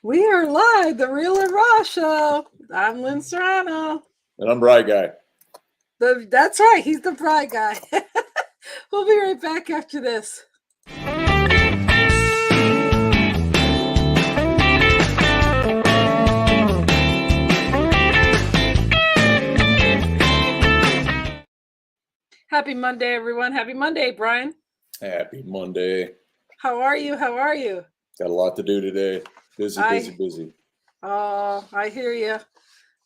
We are live, the Real and Raw Show. I'm Lynn Serrano. And I'm Bry Guy. That's right, he's the Bry Guy. We'll be right back after this. Happy Monday, everyone. Happy Monday, Brian. Happy Monday. How are you? How are you? Got a lot to do today. Busy. Oh, I hear you.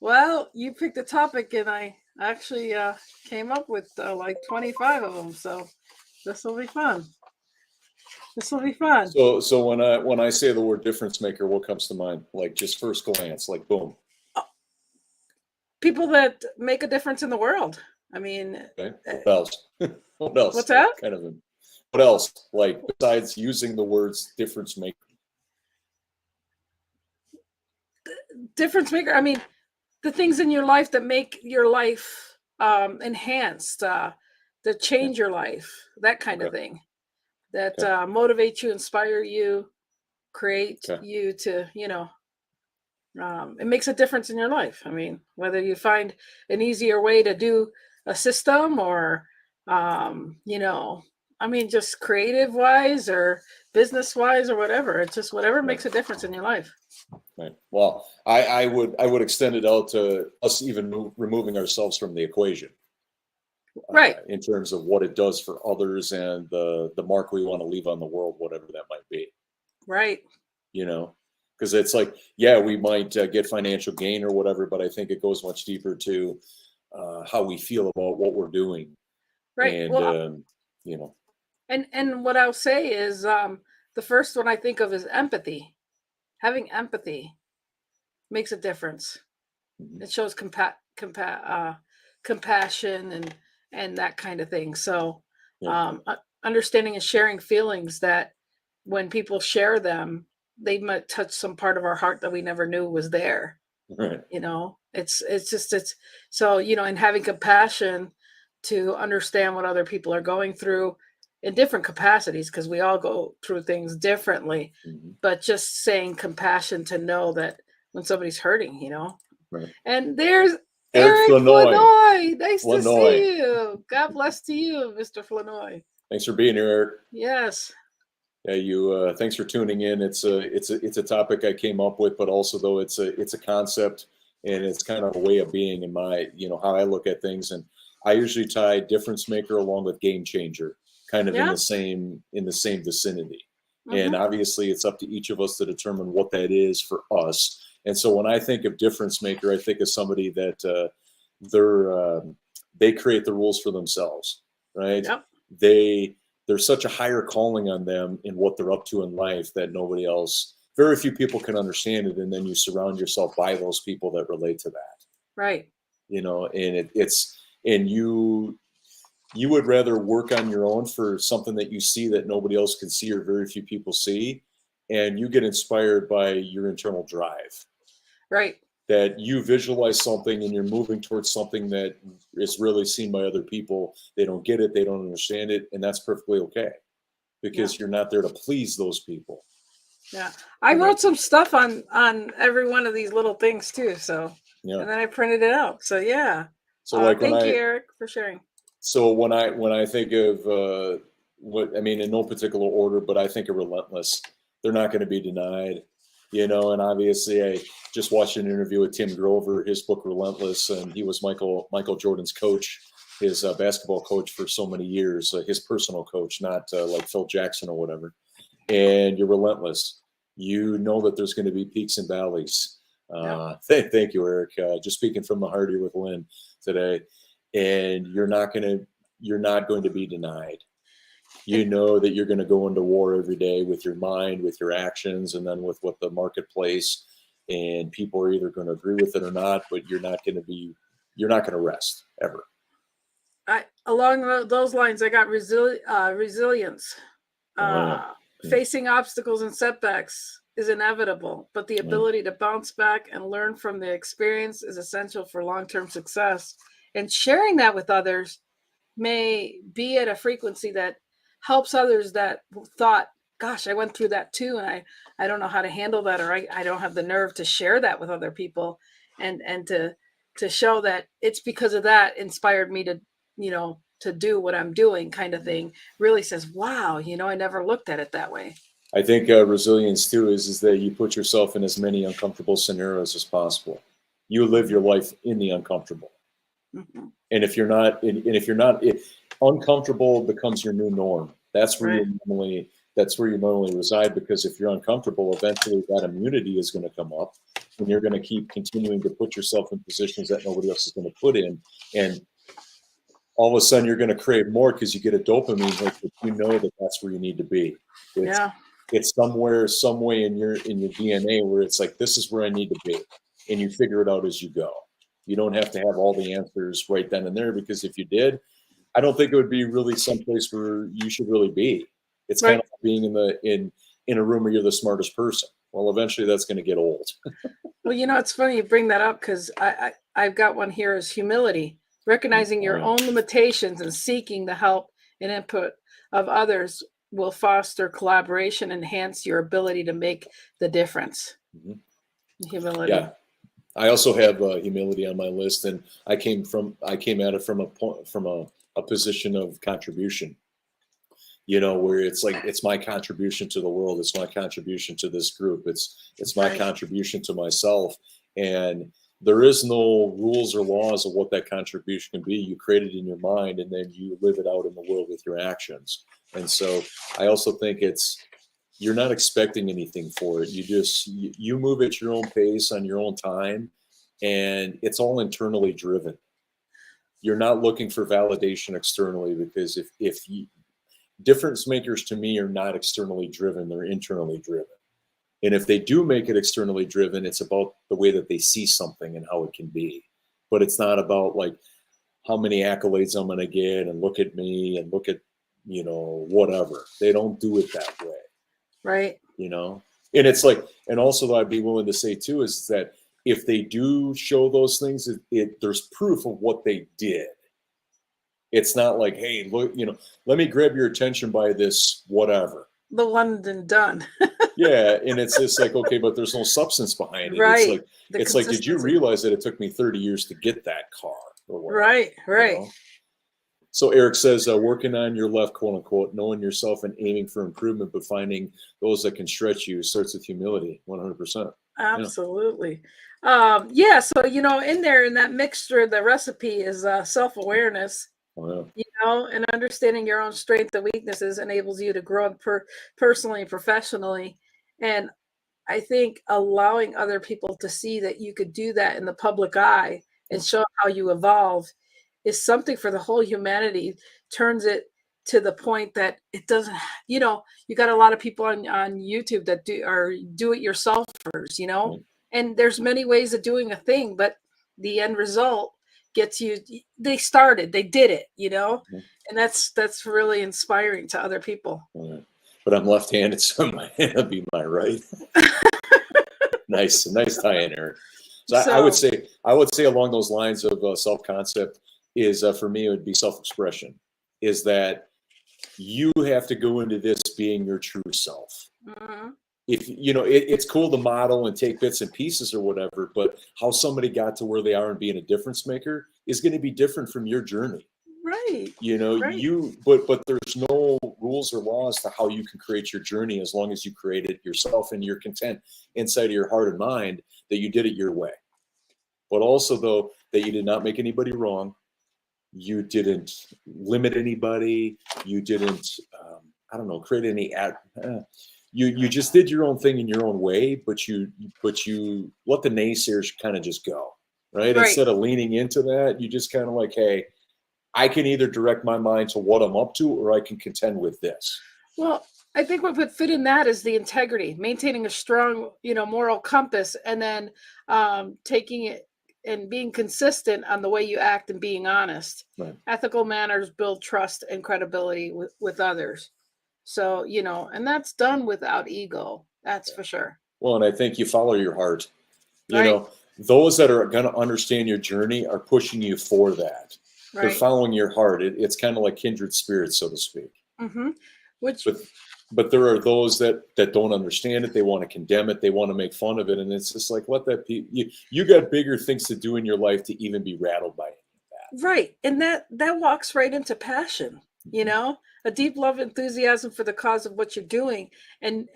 Well, you picked a topic, and I actually came up with like 25 of them. So this will be fun. So when I say the word difference maker, what comes to mind? Like just first glance, like boom. People that make a difference in the world. I mean, okay. What else? What else? What's that? What else? Like besides using the words difference maker. Difference maker. I mean, the things in your life that make your life enhanced, that change your life, that kind of thing, that motivate you, inspire you, create you to, it makes a difference in your life. I mean, whether you find an easier way to do a system or, just creative wise or business wise or whatever. It's just whatever makes a difference in your life. Right. Well, I would extend it out to us even removing ourselves from the equation. Right. In terms of what it does for others and the mark we want to leave on the world, whatever that might be. Right. Because it's like, yeah, we might get financial gain or whatever, but I think it goes much deeper to how we feel about what we're doing. Right. And, And what I'll say is the first one I think of is empathy. Having empathy makes a difference. Mm-hmm. It shows compassion and that kind of thing. So understanding and sharing feelings that when people share them, they might touch some part of our heart that we never knew was there. Right. It's so, and having compassion to understand what other people are going through in different capacities, because we all go through things differently, but just saying compassion to know that when somebody's hurting, Right. And there's Eric Flanoy. Nice to see you. God bless to you, Mr. Flanoy. Thanks for being here, Eric. Yes. Yeah, thanks for tuning in. It's a topic I came up with, but also though it's a concept and it's kind of a way of being in my, how I look at things. And I usually tie difference maker along with game changer, kind of in the same vicinity. Mm-hmm. And obviously it's up to each of us to determine what that is for us. And so when I think of difference maker, I think of somebody that they create the rules for themselves, right? Yep. There's such a higher calling on them in what they're up to in life that very few people can understand it. And then you surround yourself by those people that relate to that. Right. And you would rather work on your own for something that you see that nobody else can see or very few people see. And you get inspired by your internal drive. Right. That you visualize something and you're moving towards something that is really seen by other people. They don't get it. They don't understand it. And that's perfectly okay because you're not there to please those people. Yeah. I wrote some stuff on every one of ththese little things too. So, and then I printed it out. So, yeah. So thank you, Eric, for sharing. So when I think of in no particular order, but I think of relentless, they're not going to be denied. And obviously I just watched an interview with Tim Grover, his book Relentless, and he was Michael Jordan's coach, his basketball coach for so many years, his personal coach, not like Phil Jackson or whatever. And you're relentless. You know that there's going to be peaks and valleys. Thank you, Eric. Just speaking from the heart here with Lynn today. And you're not going to be denied. You know that you're going to go into war every day with your mind, with your actions, and then with what the marketplace and people are either going to agree with it or not, but you're not going to rest ever. Along those lines, I got resilience. Facing obstacles and setbacks is inevitable, but the ability to bounce back and learn from the experience is essential for long-term success. And sharing that with others may be at a frequency that helps others that thought gosh, I went through that too, and I don't know how to handle that, or I don't have the nerve to share that with other people, and to show that it's because of that inspired me to, to do what I'm doing, kind of thing, really says, wow, I never looked at it that way. I think resilience too is that you put yourself in as many uncomfortable scenarios as possible. You live your life in the uncomfortable. Mm-hmm. And if you're not, uncomfortable becomes your new norm. That's where Right. that's where you normally reside, because if you're uncomfortable, eventually that immunity is going to come up, and you're going to keep continuing to put yourself in positions that nobody else is going to put in. And all of a sudden you're going to crave more because you get a dopamine hit, but you know that that's where you need to be. It's somewhere, some way in your DNA where it's like, this is where I need to be. And you figure it out as you go. You don't have to have all the answers right then and there, because if you did, I don't think it would be really someplace where you should really be. It's kind of like being in a room where you're the smartest person. Well, eventually that's going to get old. Well, it's funny you bring that up, because I've got one here, is humility, recognizing your own limitations and seeking the help and input of others will foster collaboration, enhance your ability to make the difference. Mm-hmm. Humility. Yeah. I also have humility on my list, and I came at it from a position of contribution, where it's like, it's my contribution to the world. It's my contribution to this group. It's my contribution to myself. And there is no rules or laws of what that contribution can be. You create it in your mind, and then you live it out in the world with your actions. And so I also think you're not expecting anything for it. You move at your own pace on your own time, and it's all internally driven. You're not looking for validation externally, because if difference makers to me are not externally driven, they're internally driven. And if they do make it externally driven, it's about the way that they see something and how it can be. But it's not about like how many accolades I'm going to get and look at me and look at, whatever. They don't do it that way. Right. And it's like, and also I'd be willing to say too, is that if they do show those things, there's proof of what they did. It's not like, hey, look, let me grab your attention by this, whatever. The one and done. Yeah. And it's just like, okay, but there's no substance behind it. Right. It's like, did you realize that it took me 30 years to get that car? Or whatever, right. So Eric says, working on your left, quote unquote, knowing yourself and aiming for improvement, but finding those that can stretch you starts with humility, 100%. Absolutely. Yeah. So, in there, in that mixture, the recipe is self-awareness. Oh, yeah. And understanding your own strengths and weaknesses enables you to grow personally and professionally. And I think allowing other people to see that you could do that in the public eye and show how you evolve is something for the whole humanity, turns it to the point that it doesn't, you got a lot of people on YouTube that are do-it-yourselfers, and there's many ways of doing a thing, but the end result gets you, they did it, and that's really inspiring to other people. But I'm left-handed, so my hand would be my right. Nice tie-in, Eric. So I would say along those lines of self-concept is, for me, it would be self-expression, is that you have to go into this being your true self. Mm-hmm. If it's cool to model and take bits and pieces or whatever, but how somebody got to where they are and being a difference maker is going to be different from your journey. Right. Right. But there's no rules or laws to how you can create your journey, as long as you create it yourself and you're content inside of your heart and mind that you did it your way. But also, though, that you did not make anybody wrong. You didn't limit anybody. You didn't, create any You just did your own thing in your own way, but you let the naysayers kind of just go, right? Instead of leaning into that, you just kind of like, hey, I can either direct my mind to what I'm up to, or I can contend with this. Well, I think what would fit in that is the integrity, maintaining a strong, moral compass, and then taking it and being consistent on the way you act and being honest. Right. Ethical manners build trust and credibility with others. So, and that's done without ego. That's for sure. Well, and I think you follow your heart. Those that are going to understand your journey are pushing you for that. Right. They're following your heart. It's kind of like kindred spirits, so to speak. Mm-hmm. Which But there are those that don't understand it. They want to condemn it. They want to make fun of it. And it's just like, let that be. You got bigger things to do in your life to even be rattled by it. Right. And that walks right into passion, a deep love, enthusiasm for the cause of what you're doing. And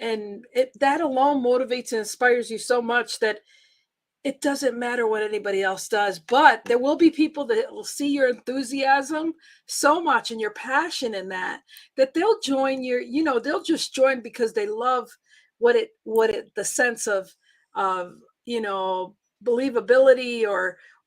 that alone motivates and inspires you so much that it doesn't matter what anybody else does. But there will be people that will see your enthusiasm so much and your passion in that they'll join they'll just join because they love the sense of, believability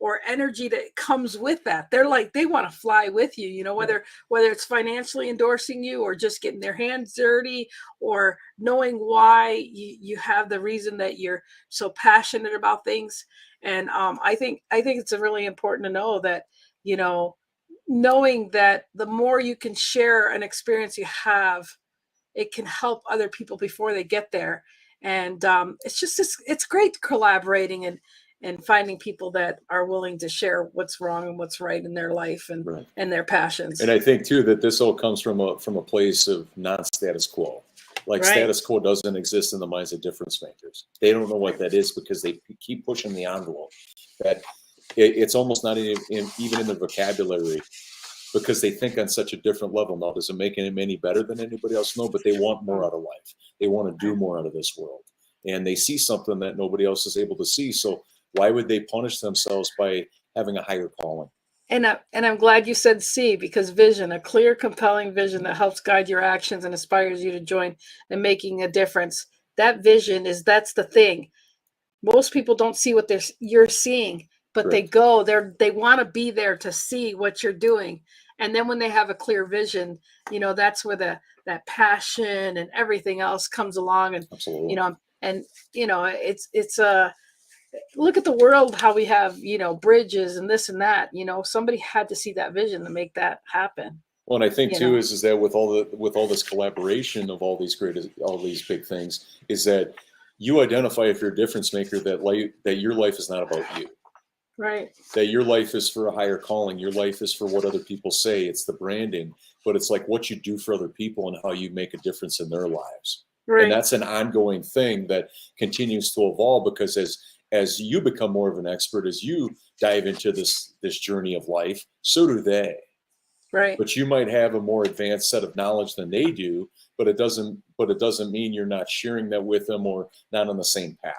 or energy that comes with that. They're like, they want to fly with you, whether it's financially endorsing you or just getting their hands dirty or knowing why you have the reason that you're so passionate about things. And I think it's really important to know that, knowing that the more you can share an experience you have, it can help other people before they get there. And it's great collaborating and finding people that are willing to share what's wrong and what's right in their life and Right. and their passions. And I think too that this all comes from a place of non-status quo. Like, Right. Status quo doesn't exist in the minds of difference makers. They don't know what that is because they keep pushing the envelope. That it's almost not even in their vocabulary, because they think on such a different level. Now, does it make them any better than anybody else? No, but they want more out of life. They want to do more out of this world. And they see something that nobody else is able to see. So why would they punish themselves by having a higher calling? And I'm glad you said C, because vision, a clear, compelling vision that helps guide your actions and inspires you to join in making a difference. That vision that's the thing. Most people don't see what you're seeing, but Correct. they want to be there to see what you're doing. And then when they have a clear vision, that's where that passion and everything else comes along. And, Absolutely. it's look at the world, how we have, bridges and this and that, somebody had to see that vision to make that happen. Well, and I think too is that with all this collaboration of all these big things, is that you identify, if you're a difference maker, that your life is not about you. Right. That your life is for a higher calling. Your life is for what other people say. It's the branding, but it's like what you do for other people and how you make a difference in their lives. Right. And that's an ongoing thing that continues to evolve, because as you become more of an expert, as you dive into this journey of life, so do they. Right. But you might have a more advanced set of knowledge than they do, but it doesn't mean you're not sharing that with them or not on the same path.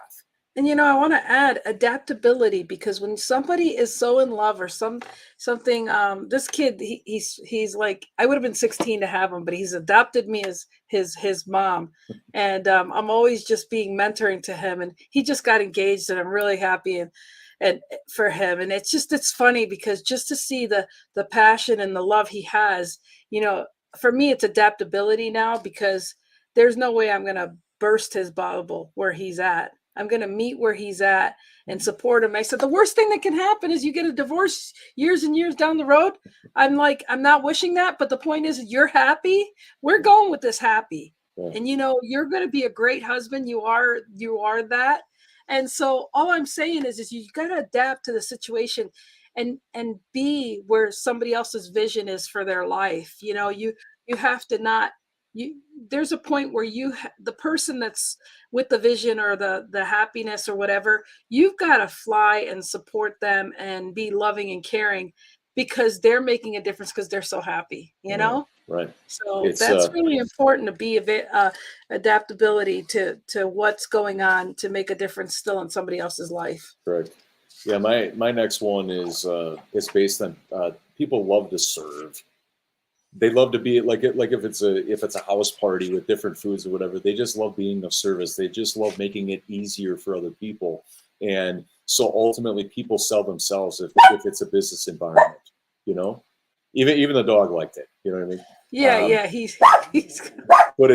And I want to add adaptability, because when somebody is so in love or something, this kid, he's like, I would have been 16 to have him, but he's adopted me as his mom, and I'm always just being mentoring to him, and he just got engaged, and I'm really happy and for him. And it's funny, because just to see the passion and the love he has, for me, it's adaptability now, because there's no way I'm gonna burst his bubble where he's at. I'm going to meet where he's at and support him. I said, the worst thing that can happen is you get a divorce years and years down the road. I'm like, I'm not wishing that, but the point is, you're happy. We're going with this happy. Yeah. And you're going to be a great husband. You are that. And so all I'm saying is you got to adapt to the situation and be where somebody else's vision is for their life. You have to not, there's a point where the person that's with the vision or the happiness or whatever, you've got to fly and support them and be loving and caring, because they're making a difference, because they're so happy, Right. So that's really important, to be adaptability to what's going on, to make a difference still in somebody else's life. Correct. Yeah, my next one is based on people love to serve. They love to be like if it's a house party with different foods or whatever, they just love being of service. They just love making it easier for other people. And so ultimately people sell themselves if it's a business environment, even the dog liked it. You know what I mean? Yeah. He's but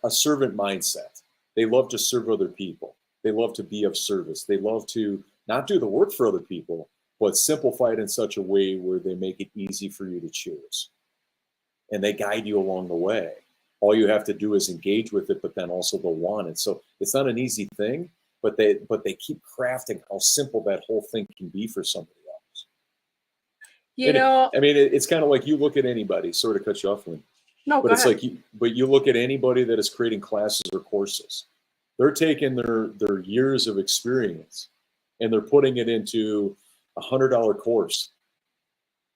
a servant mindset. They love to serve other people. They love to be of service. They love to not do the work for other people, but simplify it in such a way where they make it easy for you to choose. And they guide you along the way. All you have to do is engage with it, but then also they'll want it. So it's not an easy thing, but they keep crafting how simple that whole thing can be for somebody else. It's kind of like, you look at anybody, sort of cut you off, Lynn. No, But go it's ahead. like, but you look at anybody that is creating classes or courses, they're taking their years of experience and they're putting it into $100 course.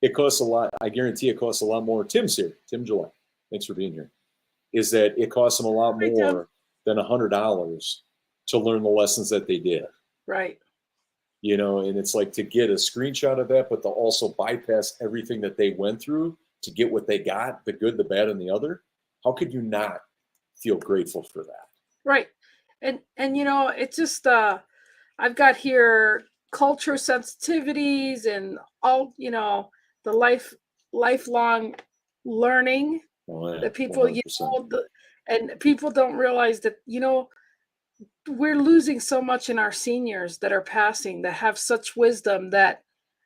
It costs a lot. I guarantee it costs a lot more. Tim's here. Tim July. Thanks for being here. Is that it costs them a lot Hi, Tim. more than $100 to learn the lessons that they did. Right. You know, and it's like to get a screenshot of that, but to also bypass everything that they went through to get what they got, the good, the bad, and the other. How could you not feel grateful for that? Right. And you know, it's just I've got here culture sensitivities and all, you know, the lifelong learning Oh, yeah, that people, you 100%. know, and people don't realize that, you know, we're losing so much in our seniors that are passing that have such wisdom that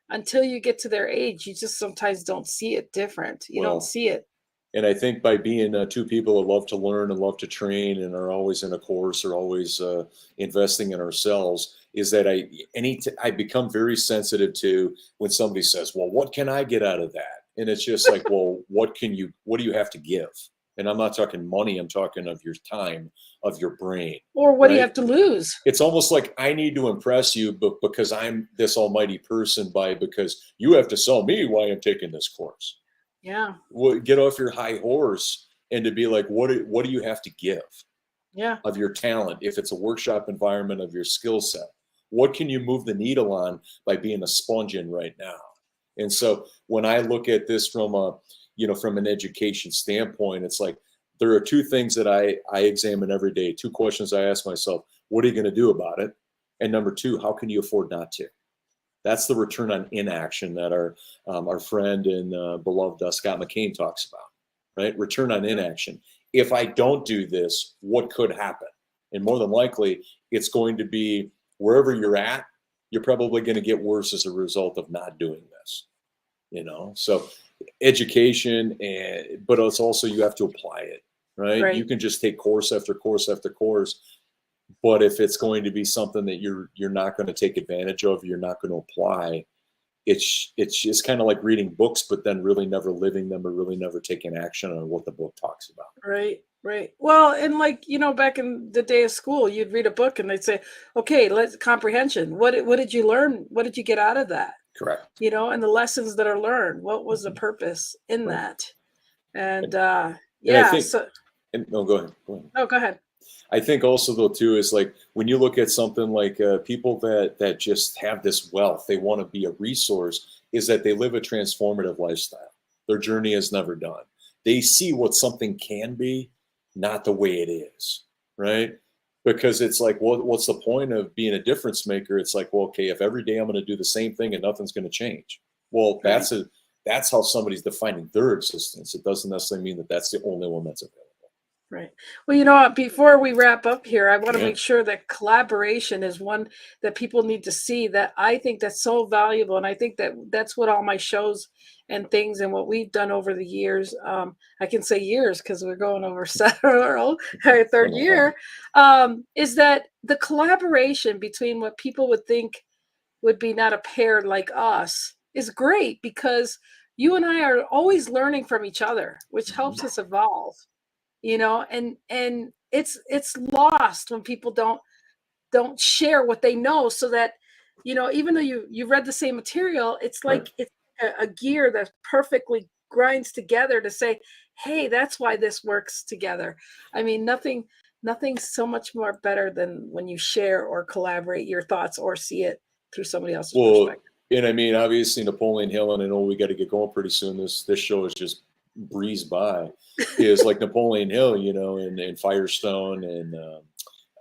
until you get to their age, you just sometimes don't see it different. You don't Well, see it. and I think by being two people that love to learn and love to train and are always in a course or always investing in ourselves, is that I become very sensitive to when somebody says, "Well, what can I get out of that?" And it's just like, "Well, what do you have to give?" And I'm not talking money. I'm talking of your time, of your brain, Or what do you right? have to lose? It's almost like I need to impress you, but because I'm this almighty person, because you have to sell me why I'm taking this course. Yeah. Get off your high horse and to be like, what do you have to give Yeah. of your talent? If it's a workshop environment, of your skill set, what can you move the needle on by being a sponge in right now? And so when I look at this from from an education standpoint, it's like there are two things that I examine every day. Two questions I ask myself: what are you going to do about it? And number two, how can you afford not to? That's the return on inaction that our friend and beloved Scott McCain talks about, right? Return on inaction. If I don't do this, what could happen? And more than likely, it's going to be wherever you're at, you're probably going to get worse as a result of not doing this. You know, so education, but it's also you have to apply it, right? You Right. can just take course after course after course, but if it's going to be something that you're not going to take advantage of, you're not going to apply, it's just kind of like reading books, but then really never living them or really never taking action on what the book talks about. Right, right. Well, and like, you know, back in the day of school, you'd read a book and they'd say, okay, let's comprehension. What did you learn? What did you get out of that? Correct. You know, and the lessons that are learned. What was the Mhm. purpose in Right. that? And And I yeah, think, so and no, go ahead. Go ahead. no, go ahead. I think also though too is like when you look at something like people that just have this wealth, they want to be a resource, is that they live a transformative lifestyle. Their journey is never done. They see what something can be, not the way it is, right? Because it's like, what's the point of being a difference maker? It's like, well, okay, if every day I'm going to do the same thing and nothing's going to change, well, Right. that's how somebody's defining their existence. It doesn't necessarily mean that that's the only one that's available. Right. Well, you know what? Before we wrap up here, I want to Yeah. make sure that collaboration is one that people need to see. That I think that's so valuable, and I think that that's what all my shows and things and what we've done over the years. I can say years because we're going over our third Been a while. year. Is that the collaboration between what people would think would be not a pair like us is great because you and I are always learning from each other, which helps Mhm. us evolve, you know, and it's lost when people don't share what they know, so that, you know, even though you read the same material, it's Right. like it's a gear that perfectly grinds together to say, hey, that's why this works together. I mean, nothing's so much more better than when you share or collaborate your thoughts or see it through somebody else's Well, perspective. and I mean, obviously Napoleon Hill, and I know we got to get going pretty soon. This show is just breezed by. Is like Napoleon Hill, you know, and Firestone, and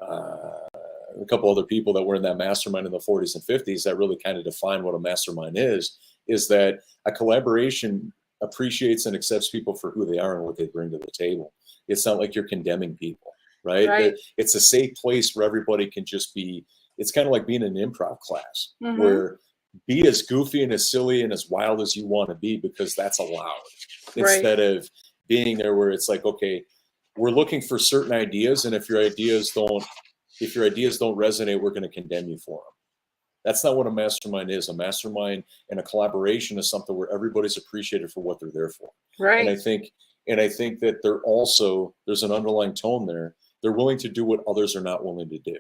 a couple other people that were in that mastermind in the 40s and 50s that really kind of define what a mastermind is that a collaboration appreciates and accepts people for who they are and what they bring to the table. It's not like you're condemning people, right? Right. It's a safe place where everybody can just be. It's kind of like being in an improv class Hmm. where be as goofy and as silly and as wild as you want to be, because that's allowed, Right. instead of being there where it's like, okay, we're looking for certain ideas, and if your ideas don't resonate, we're going to condemn you for them. That's not what a mastermind is. A mastermind and a collaboration is something where everybody's appreciated for what they're there for. And I Right. think And I think that there's an underlying tone there. They're willing to do what others are not willing to do.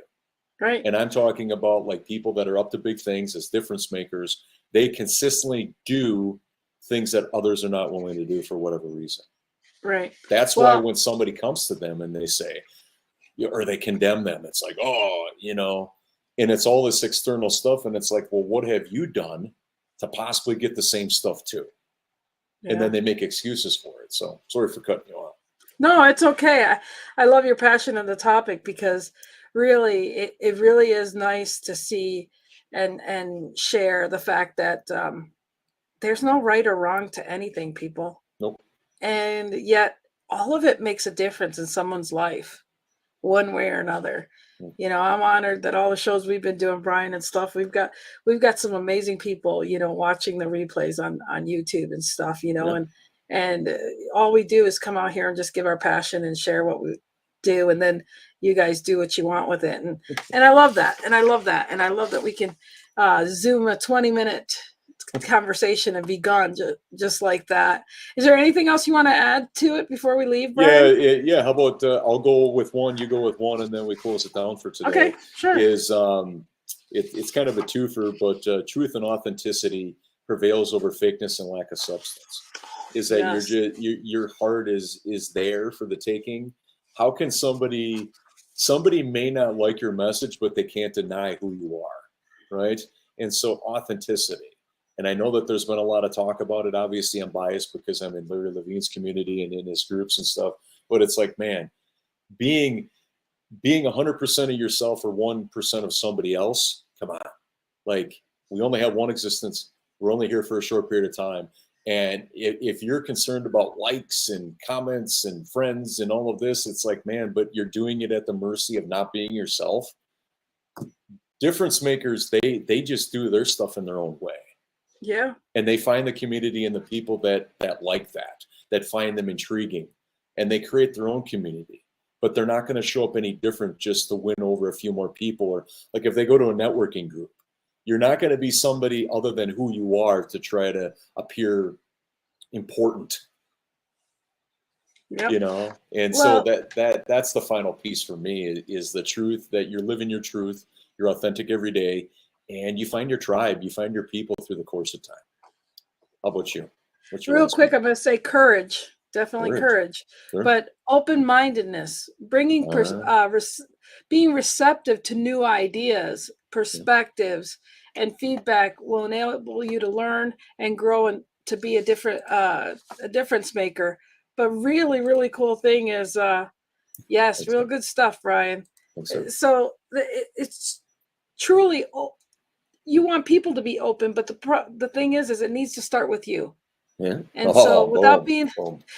Right. And I'm talking about like people that are up to big things as difference makers. They consistently do things that others are not willing to do for whatever reason. Right. That's why when somebody comes to them and they say, or they condemn them, it's like, oh, and it's all this external stuff. And it's like, well, what have you done to possibly get the same stuff too? Yeah. And then they make excuses for it. So sorry for cutting you off. No, it's okay. I love your passion on the topic, because really, it really is nice to see and share the fact that there's no right or wrong to anything, people. Nope. And yet all of it makes a difference in someone's life, one way or another. I'm honored that all the shows we've been doing, Brian, and stuff, we've got some amazing people, watching the replays on YouTube and stuff, and all we do is come out here and just give our passion and share what we do, and then you guys do what you want with it, and I love that, and I love that we can Zoom a 20-minute conversation and be gone just like that. Is there anything else you want to add to it before we leave, Brian? Yeah. How about I'll go with one, you go with one, and then we close it down for today. Okay, sure. It's kind of a twofer, but truth and authenticity prevails over fakeness and lack of substance. Is that your heart is there for the taking? How can somebody may not like your message, but they can't deny who you are, right? And so authenticity. And I know that there's been a lot of talk about it. Obviously, I'm biased because I'm in Larry Levine's community and in his groups and stuff. But it's like, man, being 100% of yourself or 1% of somebody else, come on. Like, we only have one existence. We're only here for a short period of time. And if you're concerned about likes and comments and friends and all of this, it's like, man, but you're doing it at the mercy of not being yourself. Difference makers, they just do their stuff in their own way. Yeah. And they find the community and the people that like that find them intriguing, and they create their own community. But they're not going to show up any different just to win over a few more people. Or like if they go to a networking group, you're not going to be somebody other than who you are to try to appear important. Yep. And so that's the final piece for me is the truth, that you're living your truth, you're authentic every day, and you find your tribe, you find your people through the course of time. How about you? Real quick, I'm going to say courage. Definitely courage. Sure. But open-mindedness, bringing being receptive to new ideas, perspectives, and feedback will enable you to learn and grow and to be a difference maker. But really, really cool thing is, real good stuff, Brian. So it's truly, you want people to be open, but the thing is it needs to start with you. Yeah. And so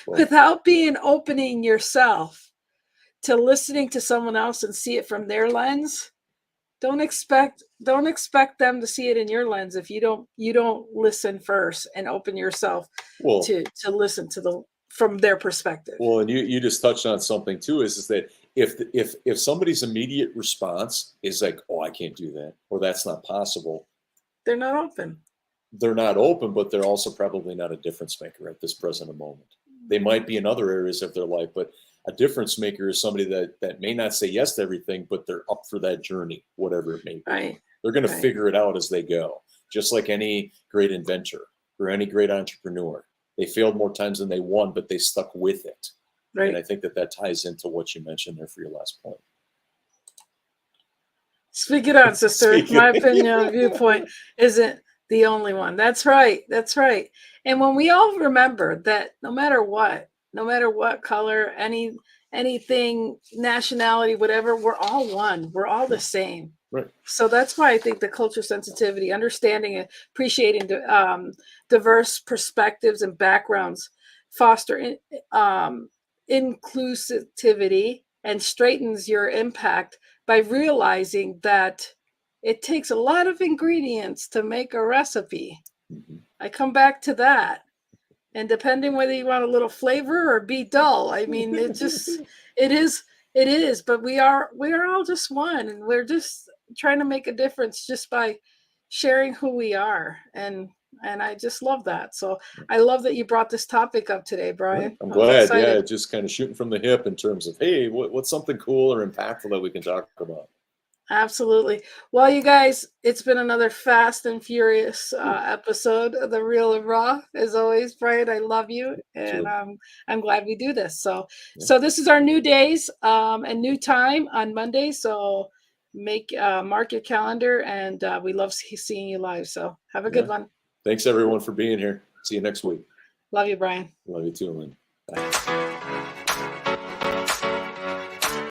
without being opening yourself to listening to someone else and see it from their lens, don't expect them to see it in your lens if you don't listen first and open yourself to listen to from their perspective. Well, and you just touched on something too, is that if somebody's immediate response is like, oh, I can't do that, or that's not possible, they're not open. They're not open, but they're also probably not a difference maker at this present moment. They might be in other areas of their life, but a difference maker is somebody that may not say yes to everything, but they're up for that journey, whatever it may be. Right. They're going to figure it out as they go, just like any great inventor or any great entrepreneur. They failed more times than they won, but they stuck with it. Right. And I think that ties into what you mentioned there for your last point. Speak it on, sister. My opinion, viewpoint isn't the only one. That's right. That's right. And when we all remember that no matter what color, anything, nationality, whatever, we're all one. We're all the same. Right. So that's why I think the culture sensitivity, understanding and appreciating diverse perspectives and backgrounds foster inclusivity and straightens your impact by realizing that it takes a lot of ingredients to make a recipe. Mm-hmm. I come back to that. And depending whether you want a little flavor or be dull, I mean, it is, but we are all just one, and we're just trying to make a difference just by sharing who we are. And And I just love that. So I love that you brought this topic up today, Brian. I'm I was glad. excited. Yeah, just kind of shooting from the hip in terms of, hey, what's something cool or impactful that we can talk about? Absolutely. Well, you guys, it's been another fast and furious episode of The Real and Raw. As always, Brian, I love you, and I'm glad we do this. So this is our new days and new time on Monday. So mark your calendar, and we love seeing you live. So have a good one. Thanks everyone for being here. See you next week. Love you, Brian. Love you too, Lynn. Bye.